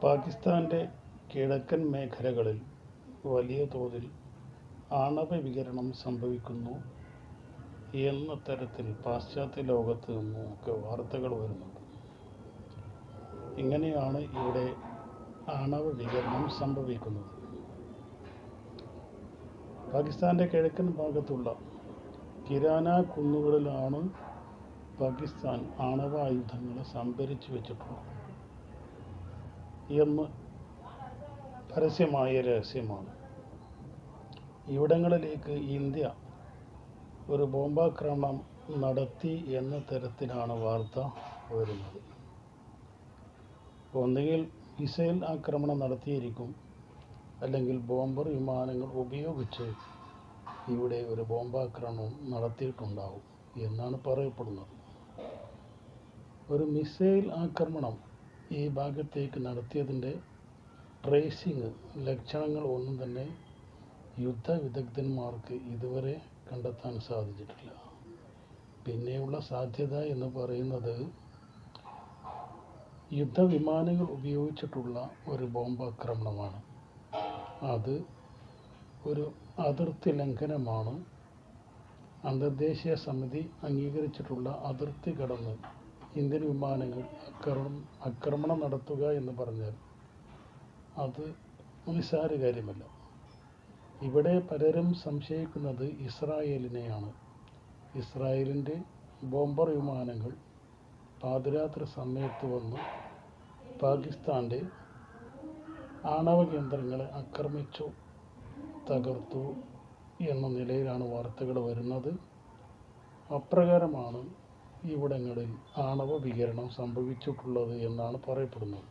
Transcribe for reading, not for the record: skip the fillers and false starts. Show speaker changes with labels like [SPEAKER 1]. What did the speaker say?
[SPEAKER 1] പാകിസ്ഥാൻ്റെ കിഴക്കൻ മേഖലകളിൽ വലിയ തോതിൽ ആണവ വികിരണം സംഭവിക്കുന്നു എന്ന തരത്തിൽ പാശ്ചാത്യ ലോകത്ത് നിന്നുമൊക്കെ വാർത്തകൾ വരുന്നുണ്ട്. ഇങ്ങനെയാണ് ഇവിടെ ആണവ വികിരണം സംഭവിക്കുന്നത്. പാകിസ്ഥാൻ്റെ കിഴക്കൻ ഭാഗത്തുള്ള കിരാന കുന്നുകളിലാണ് പാകിസ്ഥാൻ ആണവ ആയുധങ്ങൾ സംഭരിച്ചു വെച്ചിട്ടുള്ളത് എന്ന് പരസ്യമായ രഹസ്യമാണ്. ഇവിടങ്ങളിലേക്ക് ഇന്ത്യ ഒരു ബോംബാക്രമണം നടത്തി എന്ന തരത്തിലാണ് വാർത്ത വരുന്നത്. ഒന്നുകിൽ മിസൈൽ ആക്രമണം നടത്തിയിരിക്കും, അല്ലെങ്കിൽ ബോംബർ വിമാനങ്ങൾ ഉപയോഗിച്ച് ഇവിടെ ഒരു ബോംബാക്രമണം നടത്തിയിട്ടുണ്ടാവും എന്നാണ് പറയപ്പെടുന്നത്. ഒരു മിസൈൽ ആക്രമണം ഈ ഭാഗത്തേക്ക് നടത്തിയതിൻ്റെ ട്രേസിങ് ലക്ഷണങ്ങൾ ഒന്നും തന്നെ യുദ്ധവിദഗ്ധന്മാർക്ക് ഇതുവരെ കണ്ടെത്താൻ സാധിച്ചിട്ടില്ല. പിന്നെയുള്ള സാധ്യത എന്ന് പറയുന്നത് യുദ്ധവിമാനങ്ങൾ ഉപയോഗിച്ചിട്ടുള്ള ഒരു ബോംബാക്രമണമാണ്. അത് ഒരു അതിർത്തി ലംഘനമാണ്. അന്തർദേശീയ സമിതി അംഗീകരിച്ചിട്ടുള്ള അതിർത്തി കടന്ന് ഇന്ത്യൻ വിമാനങ്ങൾ ആക്രമണം നടത്തുക എന്ന് പറഞ്ഞാൽ അത് നിസ്സാര കാര്യമല്ല. ഇവിടെ പലരും സംശയിക്കുന്നത് ഇസ്രായേലിനെയാണ്. ഇസ്രായേലിൻ്റെ ബോംബർ വിമാനങ്ങൾ പാതിരാത്രി സമയത്ത് വന്ന് പാകിസ്ഥാൻ്റെ ആണവ കേന്ദ്രങ്ങളെ ആക്രമിച്ചു തകർത്തു എന്ന നിലയിലാണ് വാർത്തകൾ വരുന്നത്. അപ്രകാരമാണ് ഇവിടങ്ങളിൽ ആണവ വികിരണം സംഭവിച്ചിട്ടുള്ളത് എന്നാണ് പറയപ്പെടുന്നത്.